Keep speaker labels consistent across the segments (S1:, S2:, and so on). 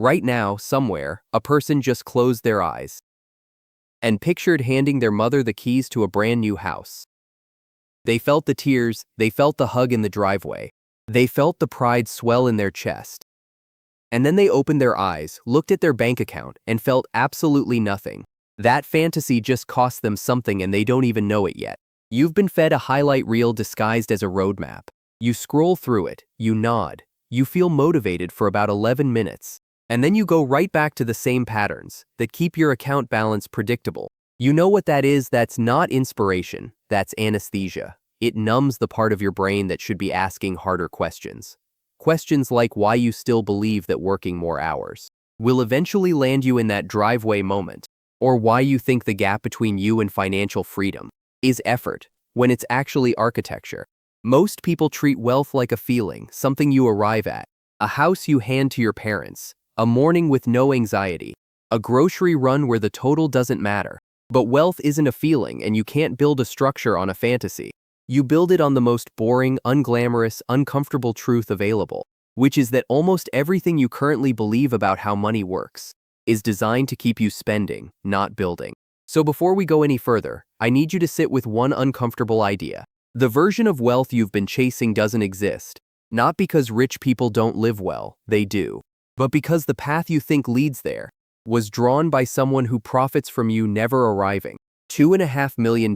S1: Right now, somewhere, a person just closed their eyes and pictured handing their mother the keys to a brand new house. They felt the tears, they felt the hug in the driveway. They felt the pride swell in their chest. And then they opened their eyes, looked at their bank account, and felt absolutely nothing. That fantasy just cost them something and they don't even know it yet. You've been fed a highlight reel disguised as a roadmap. You scroll through it, you nod, you feel motivated for about 11 minutes. And then you go right back to the same patterns that keep your account balance predictable. You know what that is? That's not inspiration, that's anesthesia. It numbs the part of your brain that should be asking harder questions. Questions like why you still believe that working more hours will eventually land you in that driveway moment, or why you think the gap between you and financial freedom is effort when it's actually architecture. Most people treat wealth like a feeling, something you arrive at, a house you hand to your parents, a morning with no anxiety, a grocery run where the total doesn't matter. But wealth isn't a feeling, and you can't build a structure on a fantasy. You build it on the most boring, unglamorous, uncomfortable truth available, which is that almost everything you currently believe about how money works is designed to keep you spending, not building. So before we go any further, I need you to sit with one uncomfortable idea. The version of wealth you've been chasing doesn't exist, not because rich people don't live well, they do, but because the path you think leads there was drawn by someone who profits from you never arriving. $2.5 million.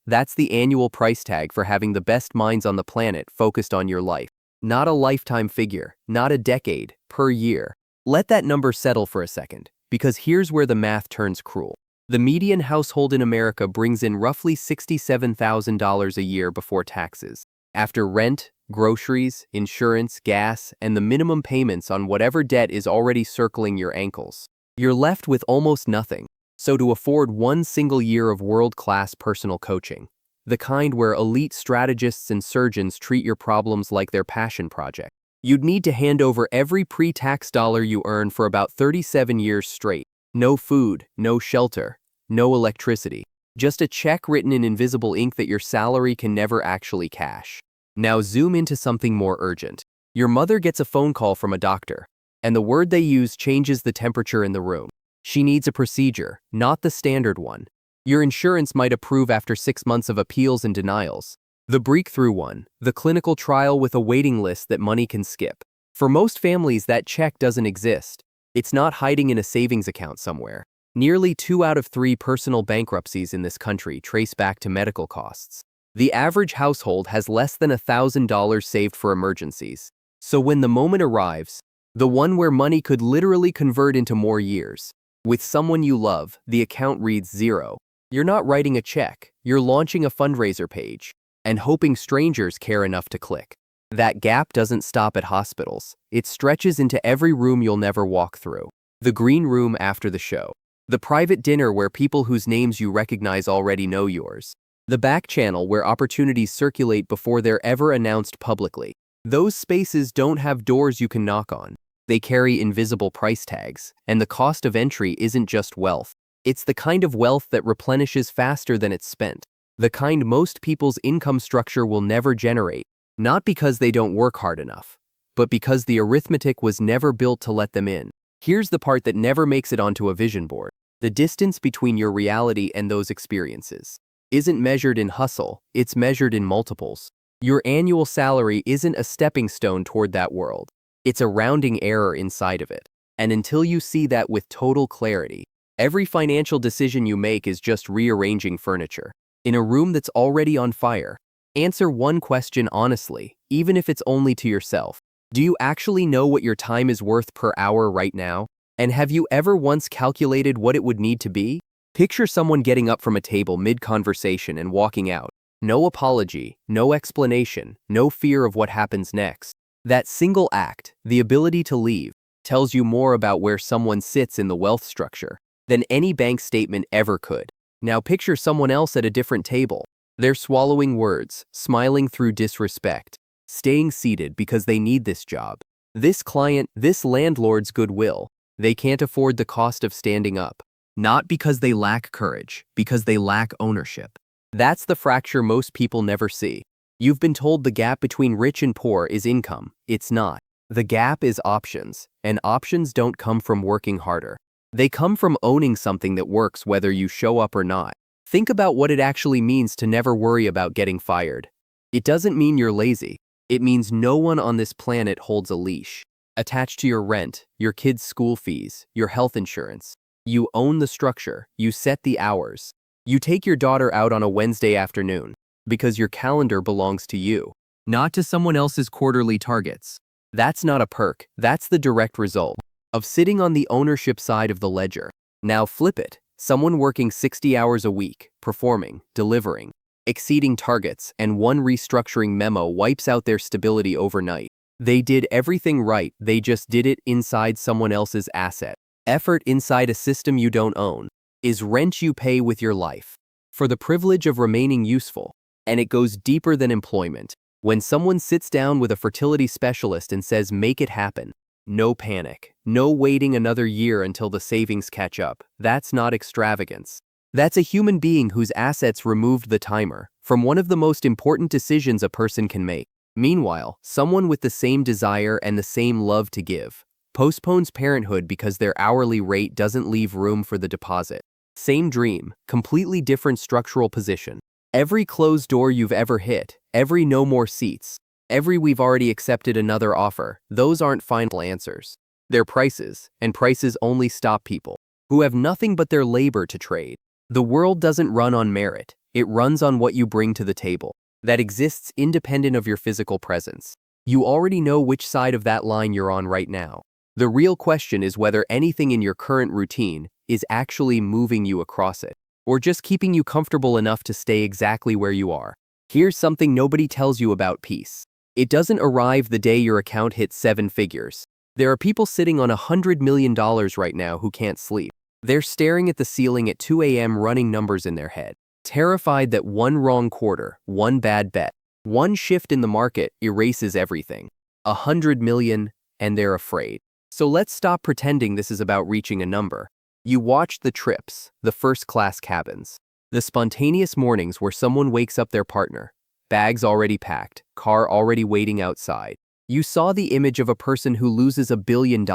S1: That's the annual price tag for having the best minds on the planet focused on your life. Not a lifetime figure, not a decade, per year. Let that number settle for a second, because here's where the math turns cruel. The median household in America brings in roughly $67,000 a year before taxes. After rent, groceries, insurance, gas, and the minimum payments on whatever debt is already circling your ankles, you're left with almost nothing. So to afford one single year of world-class personal coaching, the kind where elite strategists and surgeons treat your problems like their passion project, you'd need to hand over every pre-tax dollar you earn for about 37 years straight. No food, no shelter, no electricity. Just a check written in invisible ink that your salary can never actually cash. Now zoom into something more urgent. Your mother gets a phone call from a doctor, and the word they use changes the temperature in the room. She needs a procedure, not the standard one. Your insurance might approve after 6 months of appeals and denials. The breakthrough one, the clinical trial with a waiting list that money can skip. For most families, that check doesn't exist. It's not hiding in a savings account somewhere. Nearly 2 out of 3 personal bankruptcies in this country trace back to medical costs. The average household has less than $1,000 saved for emergencies. So when the moment arrives, the one where money could literally convert into more years, with someone you love, the account reads zero. You're not writing a check, you're launching a fundraiser page and hoping strangers care enough to click. That gap doesn't stop at hospitals. It stretches into every room you'll never walk through. The green room after the show. The private dinner where people whose names you recognize already know yours. The back channel where opportunities circulate before they're ever announced publicly. Those spaces don't have doors you can knock on. They carry invisible price tags, and the cost of entry isn't just wealth. It's the kind of wealth that replenishes faster than it's spent. The kind most people's income structure will never generate. Not because they don't work hard enough, but because the arithmetic was never built to let them in. Here's the part that never makes it onto a vision board. The distance between your reality and those experiences isn't measured in hustle, it's measured in multiples. Your annual salary isn't a stepping stone toward that world. It's a rounding error inside of it. And until you see that with total clarity, every financial decision you make is just rearranging furniture in a room that's already on fire. Answer one question honestly, even if it's only to yourself. Do you actually know what your time is worth per hour right now? And have you ever once calculated what it would need to be? Picture someone getting up from a table mid-conversation and walking out. No apology, no explanation, no fear of what happens next. That single act, the ability to leave, tells you more about where someone sits in the wealth structure than any bank statement ever could. Now picture someone else at a different table. They're swallowing words, smiling through disrespect, staying seated because they need this job, this client, this landlord's goodwill. They can't afford the cost of standing up. Not because they lack courage, because they lack ownership. That's the fracture most people never see. You've been told the gap between rich and poor is income. It's not. The gap is options, and options don't come from working harder. They come from owning something that works whether you show up or not. Think about what it actually means to never worry about getting fired. It doesn't mean you're lazy. It means no one on this planet holds a leash attached to your rent, your kids' school fees, your health insurance. You own the structure. You set the hours. You take your daughter out on a Wednesday afternoon because your calendar belongs to you, not to someone else's quarterly targets. That's not a perk. That's the direct result of sitting on the ownership side of the ledger. Now flip it. Someone working 60 hours a week, performing, delivering, exceeding targets, and one restructuring memo wipes out their stability overnight. They did everything right, they just did it inside someone else's asset. Effort inside a system you don't own is rent you pay with your life for the privilege of remaining useful. And it goes deeper than employment. When someone sits down with a fertility specialist and says, make it happen, no panic, no waiting another year until the savings catch up. That's not extravagance. That's a human being whose assets removed the timer from one of the most important decisions a person can make. Meanwhile, someone with the same desire and the same love to give postpones parenthood because their hourly rate doesn't leave room for the deposit. Same dream, completely different structural position. Every closed door you've ever hit, every no more seats, every we've already accepted another offer, those aren't final answers. They're prices, and prices only stop people who have nothing but their labor to trade. The world doesn't run on merit, it runs on what you bring to the table. That exists independent of your physical presence. You already know which side of that line you're on right now. The real question is whether anything in your current routine is actually moving you across it, or just keeping you comfortable enough to stay exactly where you are. Here's something nobody tells you about peace. It doesn't arrive the day your account hits 7 figures. There are people sitting on $100 million right now who can't sleep. They're staring at the ceiling at 2 a.m. running numbers in their head, terrified that one wrong quarter, one bad bet, one shift in the market erases everything. 100 million, and they're afraid. So let's stop pretending this is about reaching a number. You watched the trips, the first-class cabins, the spontaneous mornings where someone wakes up their partner, bags already packed, car already waiting outside. You saw the image of a person who loses $1 billion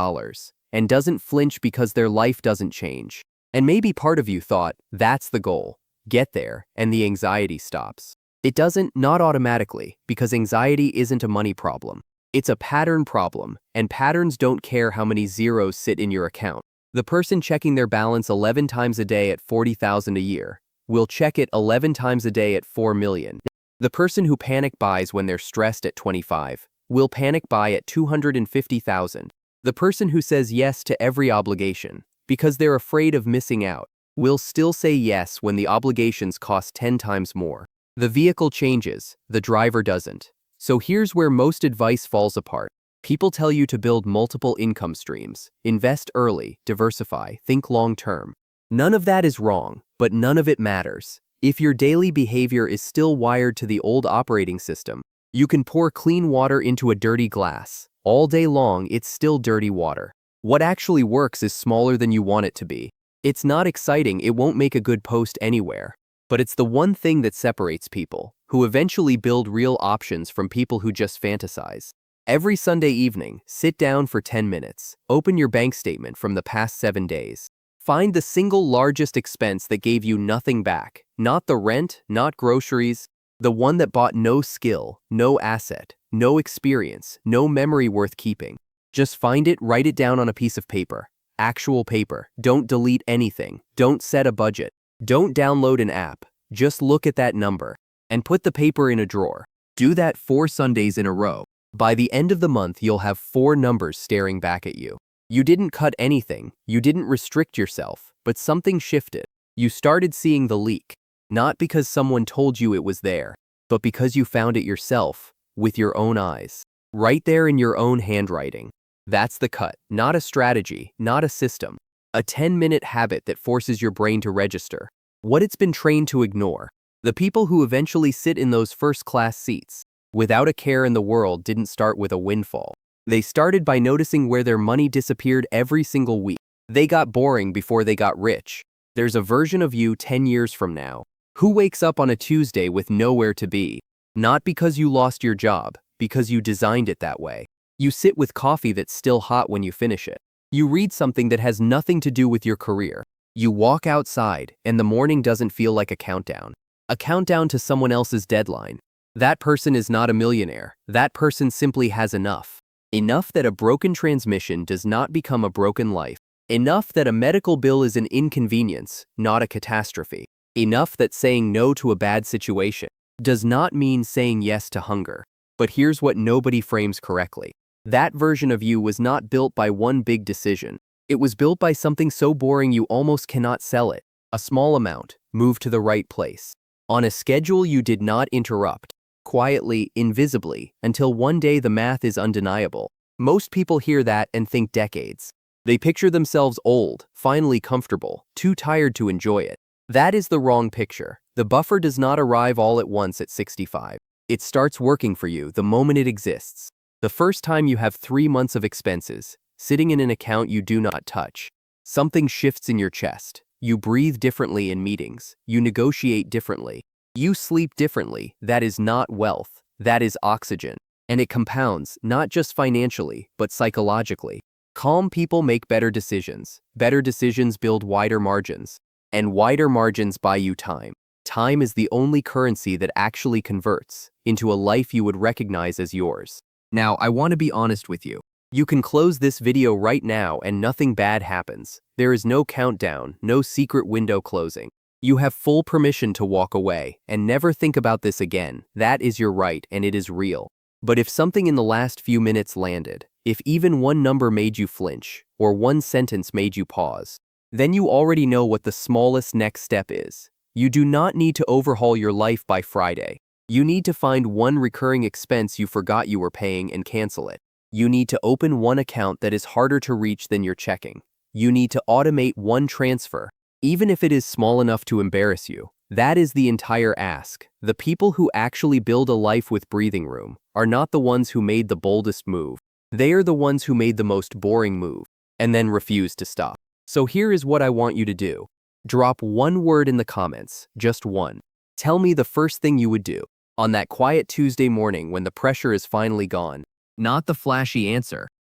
S1: and doesn't flinch because their life doesn't change. And maybe part of you thought, that's the goal. Get there, and the anxiety stops. It doesn't, not automatically, because anxiety isn't a money problem. It's a pattern problem, and patterns don't care how many zeros sit in your account. The person checking their balance 11 times a day at $40,000 a year will check it 11 times a day at $4 million. The person who panic buys when they're stressed at 25 will panic buy at $250,000. The person who says yes to every obligation because they're afraid of missing out will still say yes when the obligations cost 10 times more. The vehicle changes, the driver doesn't. So here's where most advice falls apart. People tell you to build multiple income streams, invest early, diversify, think long-term. None of that is wrong, but none of it matters. If your daily behavior is still wired to the old operating system, you can pour clean water into a dirty glass. All day long, it's still dirty water. What actually works is smaller than you want it to be. It's not exciting, it won't make a good post anywhere. But it's the one thing that separates people, who eventually build real options from people who just fantasize. Every Sunday evening, sit down for 10 minutes. Open your bank statement from the past 7 days. Find the single largest expense that gave you nothing back. Not the rent, not groceries. The one that bought no skill, no asset, no experience, no memory worth keeping. Just find it, write it down on a piece of paper. Actual paper. Don't delete anything. Don't set a budget. Don't download an app. Just look at that number and put the paper in a drawer. Do that 4 Sundays in a row. By the end of the month, you'll have 4 numbers staring back at you. You didn't cut anything. You didn't restrict yourself, but something shifted. You started seeing the leak. Not because someone told you it was there, but because you found it yourself, with your own eyes. Right there in your own handwriting. That's the cut, not a strategy, not a system. A 10-minute habit that forces your brain to register what it's been trained to ignore. The people who eventually sit in those first-class seats, without a care in the world, didn't start with a windfall. They started by noticing where their money disappeared every single week. They got boring before they got rich. There's a version of you 10 years from now who wakes up on a Tuesday with nowhere to be. Not because you lost your job, because you designed it that way. You sit with coffee that's still hot when you finish it. You read something that has nothing to do with your career. You walk outside, and the morning doesn't feel like a countdown. A countdown to someone else's deadline. That person is not a millionaire. That person simply has enough. Enough that a broken transmission does not become a broken life. Enough that a medical bill is an inconvenience, not a catastrophe. Enough that saying no to a bad situation does not mean saying yes to hunger. But here's what nobody frames correctly. That version of you was not built by one big decision. It was built by something so boring you almost cannot sell it. A small amount, moved to the right place. On a schedule you did not interrupt. Quietly, invisibly, until one day the math is undeniable. Most people hear that and think decades. They picture themselves old, finally comfortable, too tired to enjoy it. That is the wrong picture. The buffer does not arrive all at once at 65. It starts working for you the moment it exists. The first time you have 3 months of expenses, sitting in an account you do not touch. Something shifts in your chest. You breathe differently in meetings. You negotiate differently. You sleep differently. That is not wealth. That is oxygen. And it compounds, not just financially, but psychologically. Calm people make better decisions. Better decisions build wider margins. And wider margins buy you time. Time is the only currency that actually converts into a life you would recognize as yours. Now, I want to be honest with you. You can close this video right now and nothing bad happens. There is no countdown, no secret window closing. You have full permission to walk away and never think about this again. That is your right and it is real. But if something in the last few minutes landed, if even one number made you flinch, or one sentence made you pause, then you already know what the smallest next step is. You do not need to overhaul your life by Friday. You need to find one recurring expense you forgot you were paying and cancel it. You need to open one account that is harder to reach than your checking. You need to automate one transfer, even if it is small enough to embarrass you. That is the entire ask. The people who actually build a life with breathing room are not the ones who made the boldest move. They are the ones who made the most boring move and then refused to stop. So here is what I want you to do. Drop one word in the comments, just one. Tell me the first thing you would do on that quiet Tuesday morning when the pressure is finally gone. Not the flashy answer,